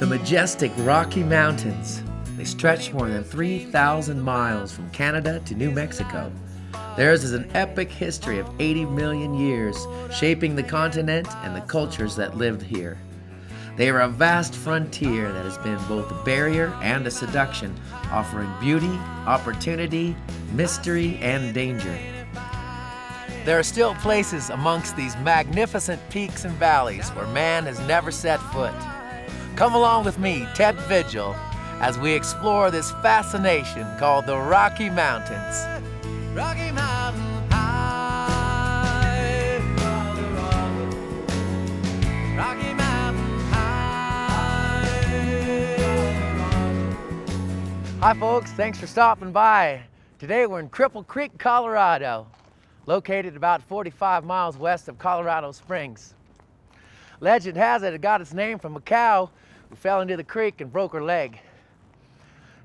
The majestic Rocky Mountains. They stretch more than 3,000 miles from Canada to New Mexico. Theirs is an epic history of 80 million years, shaping the continent and the cultures that lived here. They are a vast frontier that has been both a barrier and a seduction, offering beauty, opportunity, mystery, and danger. There are still places amongst these magnificent peaks and valleys where man has never set foot. Come along with me, Ted Vigil, as we explore this fascination called the Rocky Mountains. Rocky Mountain High, Rocky Mountain High. Hi folks, thanks for stopping by. Today we're in Cripple Creek, Colorado, located about 45 miles west of Colorado Springs. Legend has it got its name from a cow who fell into the creek and broke her leg.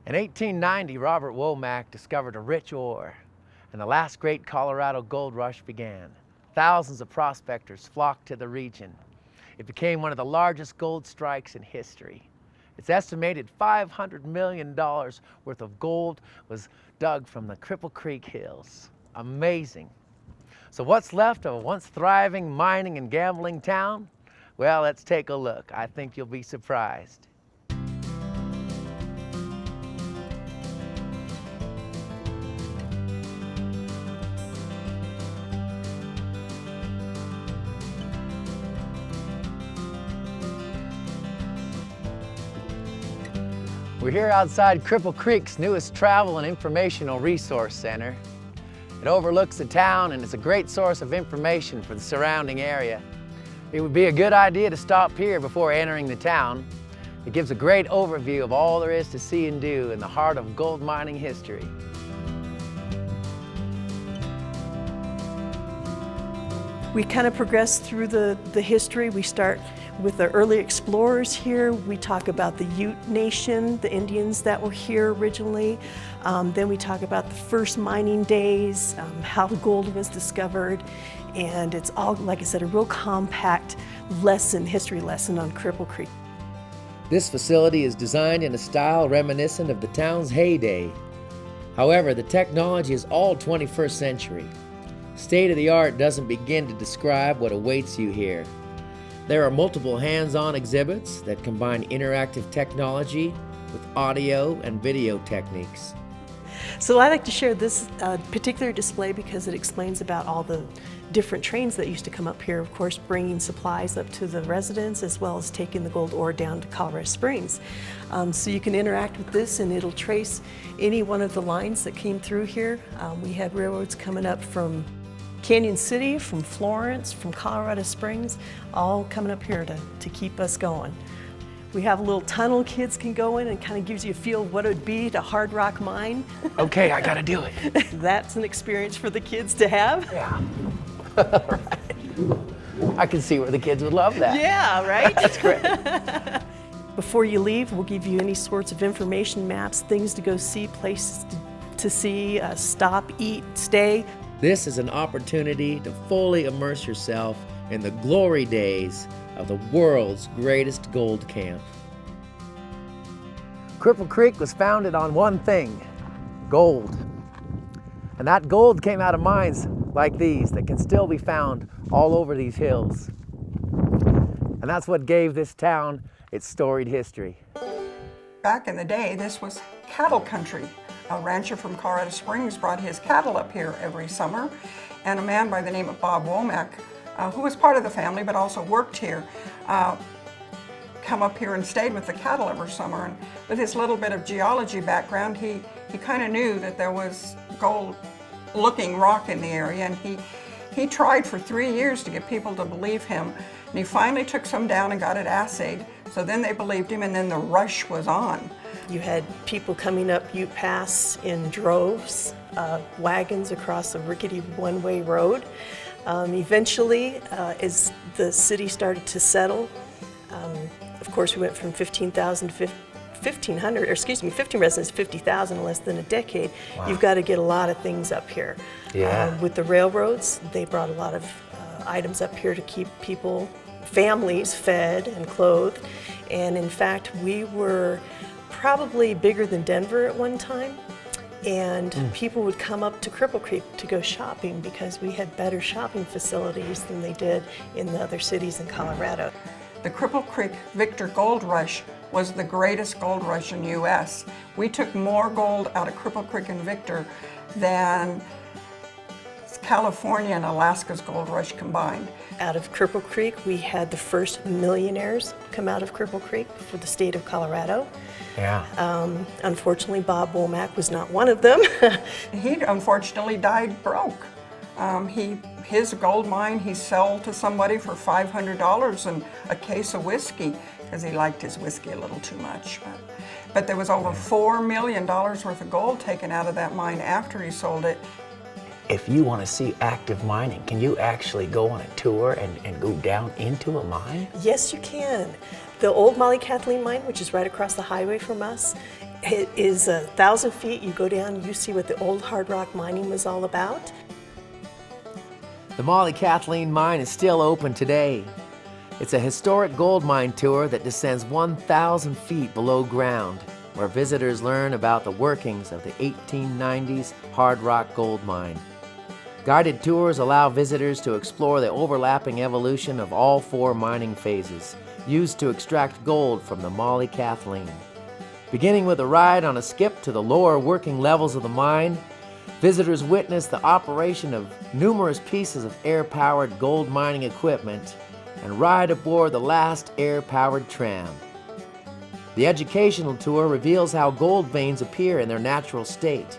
In 1890, Robert Womack discovered a rich ore, and the last great Colorado gold rush began. Thousands of prospectors flocked to the region. It became one of the largest gold strikes in history. It's estimated $500 million worth of gold was dug from the Cripple Creek hills. Amazing. So what's left of a once thriving mining and gambling town? Well, let's take a look. I think you'll be surprised. We're here outside Cripple Creek's newest travel and informational resource center. It overlooks the town and is a great source of information for the surrounding area. It would be a good idea to stop here before entering the town. It gives a great overview of all there is to see and do in the heart of gold mining history. We kind of progress through the history. We start with the early explorers here. We talk about the Ute Nation, the Indians that were here originally. Then we talk about the first mining days, how the gold was discovered. And it's all, like I said, a real compact lesson, history lesson on Cripple Creek. This facility is designed in a style reminiscent of the town's heyday. However, the technology is all 21st century. State-of-the-art doesn't begin to describe what awaits you here. There are multiple hands-on exhibits that combine interactive technology with audio and video techniques. So I like to share this particular display because it explains about all the different trains that used to come up here, of course, bringing supplies up to the residents as well as taking the gold ore down to Colorado Springs. So you can interact with this and it'll trace any one of the lines that came through here. We had railroads coming up from Canyon City, from Florence, from Colorado Springs, all coming up here to keep us going. We have a little tunnel kids can go in and kind of gives you a feel of what it would be to hard rock mine. Okay, I gotta do it. That's an experience for the kids to have. Yeah. Right. I can see where the kids would love that. Yeah, right? That's great. Before you leave, we'll give you any sorts of information maps, things to go see, places to see, stop, eat, stay. This is an opportunity to fully immerse yourself in the glory days of the world's greatest gold camp. Cripple Creek was founded on one thing, gold. And that gold came out of mines like these that can still be found all over these hills. And that's what gave this town its storied history. Back in the day, this was cattle country. A rancher from Colorado Springs brought his cattle up here every summer, and a man by the name of Bob Womack, who was part of the family but also worked here, come up here and stayed with the cattle every summer. And with his little bit of geology background, he kind of knew that there was gold-looking rock in the area, and he tried for 3 years to get people to believe him. And he finally took some down and got it assayed. So then they believed him, and then the rush was on. You had people coming up Ute Pass in droves, wagons across a rickety one-way road. Eventually, as the city started to settle, of course we went from 15,000 to 1,500, or excuse me, 15 residents, 50,000 in less than a decade. Wow. You've got to get a lot of things up here. Yeah. With the railroads, they brought a lot of items up here to keep people families fed and clothed. And in fact, we were probably bigger than Denver at one time. And people would come up to Cripple Creek to go shopping because we had better shopping facilities than they did in the other cities in Colorado. The Cripple Creek Victor Gold Rush was the greatest gold rush in the U.S. We took more gold out of Cripple Creek and Victor than California and Alaska's gold rush combined. Out of Cripple Creek, we had the first millionaires come out of Cripple Creek for the state of Colorado. Yeah. Unfortunately, Bob Womack was not one of them. He unfortunately died broke. His gold mine he sold to somebody for $500 and a case of whiskey because he liked his whiskey a little too much. But there was over $4 million worth of gold taken out of that mine after he sold it. If you want to see active mining, can you actually go on a tour and go down into a mine? Yes, you can. The old Molly Kathleen mine, which is right across the highway from us, it is 1,000 feet. You go down, you see what the old hard rock mining was all about. The Molly Kathleen mine is still open today. It's a historic gold mine tour that descends 1,000 feet below ground, where visitors learn about the workings of the 1890s hard rock gold mine. Guided tours allow visitors to explore the overlapping evolution of all 4 mining phases used to extract gold from the Molly Kathleen. Beginning with a ride on a skip to the lower working levels of the mine, visitors witness the operation of numerous pieces of air-powered gold mining equipment and ride aboard the last air-powered tram. The educational tour reveals how gold veins appear in their natural state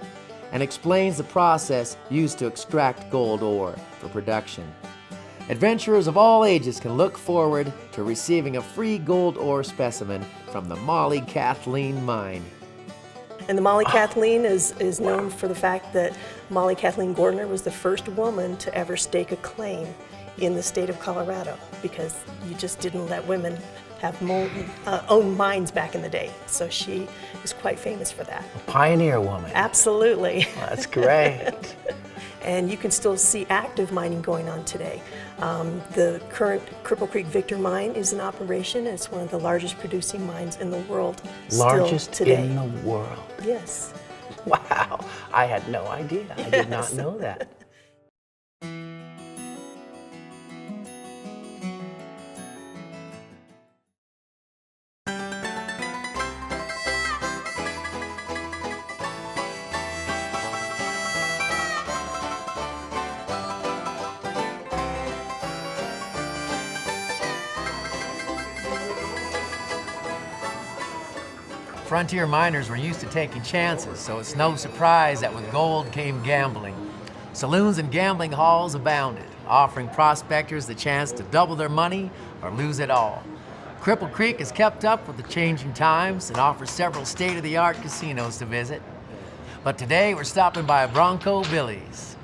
and explains the process used to extract gold ore for production. Adventurers of all ages can look forward to receiving a free gold ore specimen from the Molly Kathleen mine. And the Molly Kathleen is known for the fact that Molly Kathleen Gordner was the first woman to ever stake a claim in the state of Colorado, because you just didn't let women have own mines back in the day. So she is quite famous for that. A pioneer woman. Absolutely. Well, that's great. And you can still see active mining going on today. The current Cripple Creek Victor mine is in operation. It's one of the largest producing mines in the world Largest still today. in the world. Yes. Wow, I had no idea. I did not know that. Frontier miners were used to taking chances, so it's no surprise that with gold came gambling. Saloons and gambling halls abounded, offering prospectors the chance to double their money or lose it all. Cripple Creek has kept up with the changing times and offers several state-of-the-art casinos to visit. But today we're stopping by Bronco Billys.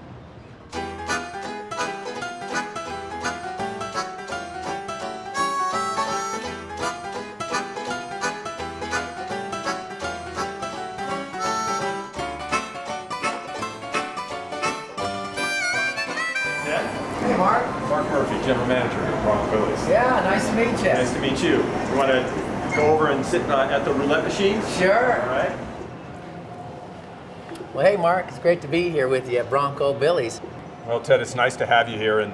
Hey, Mark. Mark Murphy, General Manager at Bronco Billys. Yeah, nice to meet you. Nice to meet you. You want to go over and sit at the roulette machine? Sure. All right. Well, hey, Mark, it's great to be here with you at Bronco Billys. Well, Ted, it's nice to have you here. And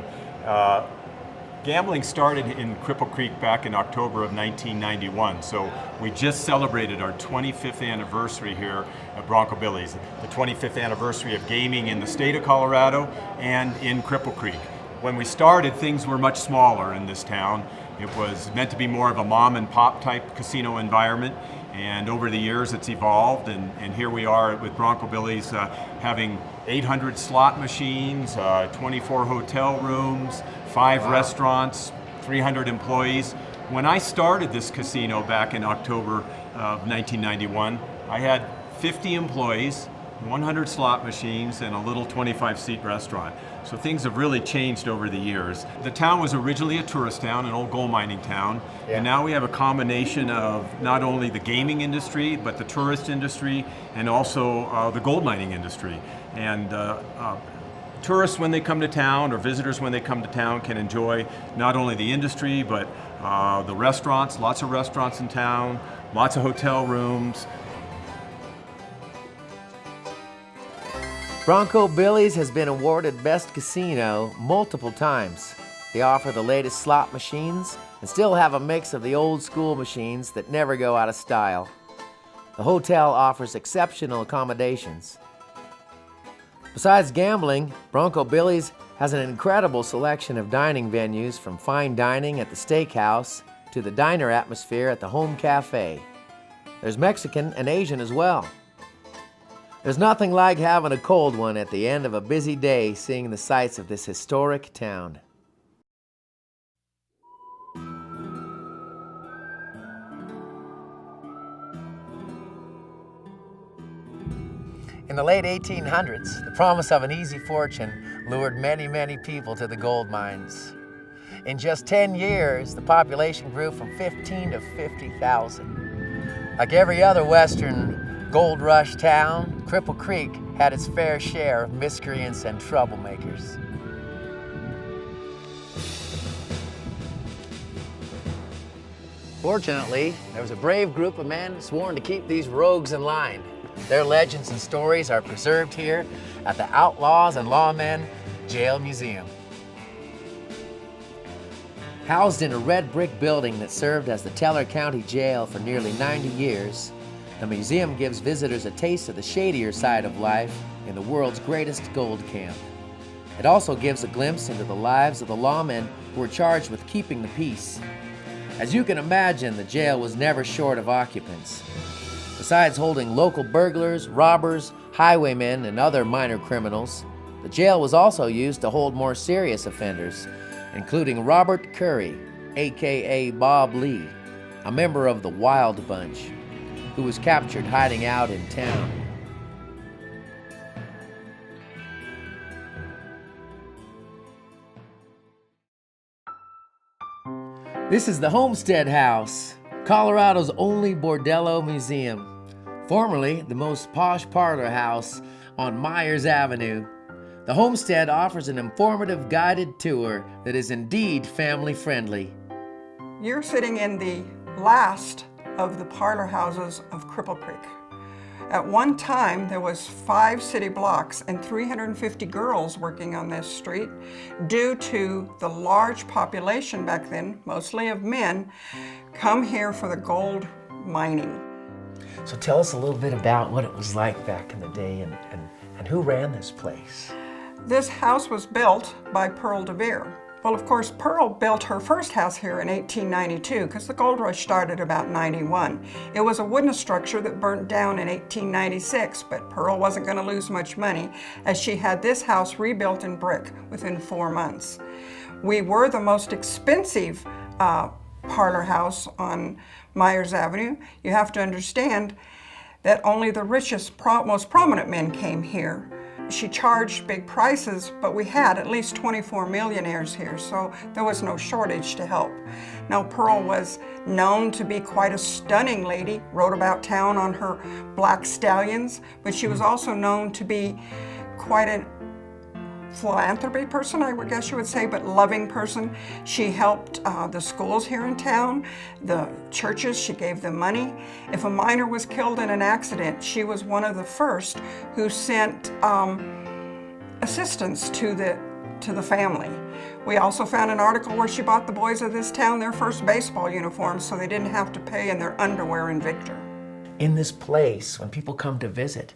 gambling started in Cripple Creek back in October of 1991. So we just celebrated our 25th anniversary here at Bronco Billys, the 25th anniversary of gaming in the state of Colorado and in Cripple Creek. When we started, things were much smaller in this town. It was meant to be more of a mom and pop type casino environment. And over the years, it's evolved, and here we are with Bronco Billys having 800 slot machines, 24 hotel rooms, 5 restaurants, 300 employees. When I started this casino back in October of 1991, I had 50 employees, 100 slot machines, and a little 25-seat restaurant. So things have really changed over the years. The town was originally a tourist town, an old gold mining town, and now we have a combination of not only the gaming industry, but the tourist industry, and also the gold mining industry. And tourists when they come to town or visitors when they come to town can enjoy not only the industry but the restaurants, lots of restaurants in town, lots of hotel rooms. Bronco Billys has been awarded Best Casino multiple times. They offer the latest slot machines and still have a mix of the old school machines that never go out of style. The hotel offers exceptional accommodations. Besides gambling, Bronco Billys has an incredible selection of dining venues, from fine dining at the steakhouse to the diner atmosphere at the home cafe. There's Mexican and Asian as well. There's nothing like having a cold one at the end of a busy day, seeing the sights of this historic town. In the late 1800s, the promise of an easy fortune lured many people to the gold mines. In just 10 years, the population grew from 15 to 50,000. Like every other western gold rush town, Cripple Creek had its fair share of miscreants and troublemakers. Fortunately, there was a brave group of men sworn to keep these rogues in line. Their legends and stories are preserved here at the Outlaws and Lawmen Jail Museum. Housed in a red brick building that served as the Teller County Jail for nearly 90 years, the museum gives visitors a taste of the shadier side of life in the world's greatest gold camp. It also gives a glimpse into the lives of the lawmen who were charged with keeping the peace. As you can imagine, the jail was never short of occupants. Besides holding local burglars, robbers, highwaymen, and other minor criminals, the jail was also used to hold more serious offenders, including Robert Curry, aka Bob Lee, a member of the Wild Bunch, who was captured hiding out in town. This is the Homestead House, Colorado's only bordello museum. Formerly the most posh parlor house on Myers Avenue, the Homestead offers an informative guided tour that is indeed family friendly. You're sitting in the last of the parlor houses of Cripple Creek. At one time, there was 5 city blocks and 350 girls working on this street due to the large population back then, mostly of men, come here for the gold mining. So tell us a little bit about what it was like back in the day and who ran this place. This house was built by Pearl DeVere. Well, of course, Pearl built her first house here in 1892 because the gold rush started about 91. It was a wooden structure that burnt down in 1896, but Pearl wasn't going to lose much money as she had this house rebuilt in brick within 4 months. We were the most expensive parlor house on Myers Avenue. You have to understand that only the richest, most prominent men came here. She charged big prices, but we had at least 24 millionaires here, so there was no shortage to help. Now, Pearl was known to be quite a stunning lady, rode about town on her black stallions, but she was also known to be quite a philanthropy person, I would guess you would say, but loving person. She helped the schools here in town, the churches, she gave them money. If a miner was killed in an accident, she was one of the first who sent assistance to the family. We also found an article where she bought the boys of this town their first baseball uniforms so they didn't have to pay in their underwear in Victor. In this place, when people come to visit,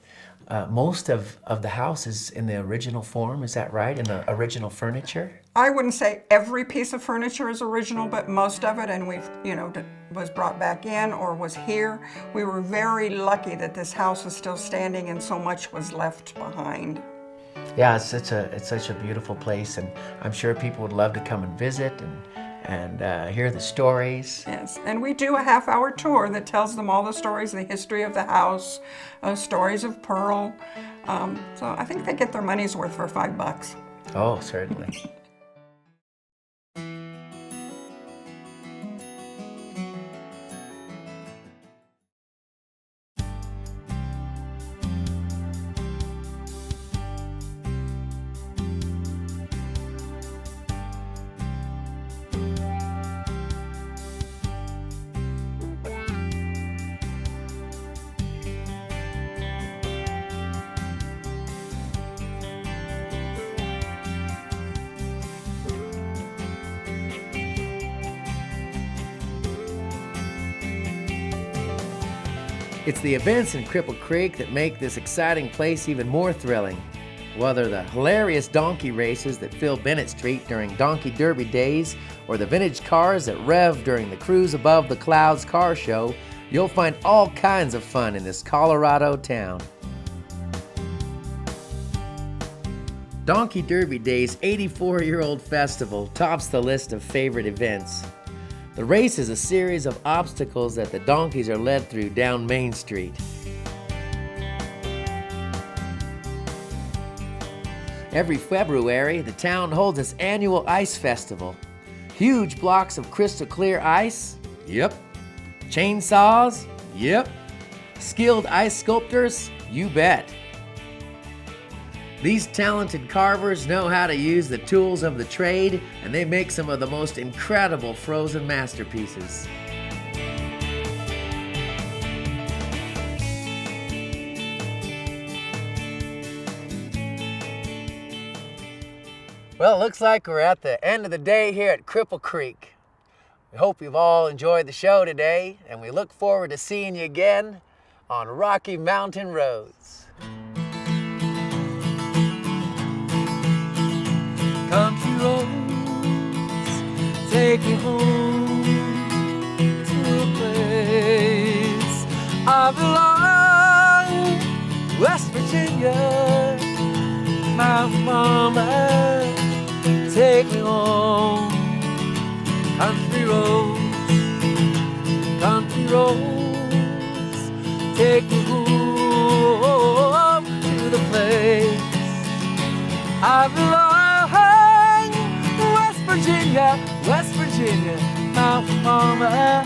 most of the house is in the original form, is that right? In the original furniture? I wouldn't say every piece of furniture is original, but most of it, and we've, was brought back in or was here. We were very lucky that this house is still standing and so much was left behind. Yeah, it's such a beautiful place, and I'm sure people would love to come and visit and hear the stories. Yes, and we do a half-hour tour that tells them all the stories, the history of the house, stories of Pearl. So I think they get their money's worth for $5. Oh, certainly. It's the events in Cripple Creek that make this exciting place even more thrilling. Whether the hilarious donkey races that fill Bennett Street during Donkey Derby days, or the vintage cars that rev during the Cruise Above the Clouds car show, you'll find all kinds of fun in this Colorado town. Donkey Derby Day's 84-year-old festival tops the list of favorite events. The race is a series of obstacles that the donkeys are led through down Main Street. Every February, the town holds its annual ice festival. Huge blocks of crystal clear ice? Yep. Chainsaws? Yep. Skilled ice sculptors? You bet. These talented carvers know how to use the tools of the trade, and they make some of the most incredible frozen masterpieces. Well, it looks like we're at the end of the day here at Cripple Creek. We hope you've all enjoyed the show today, and we look forward to seeing you again on Rocky Mountain Roads. Country roads take me home to a place I belong, West Virginia. My mama, take me home. Country roads, take me home to the place I belong. West Virginia, my mama.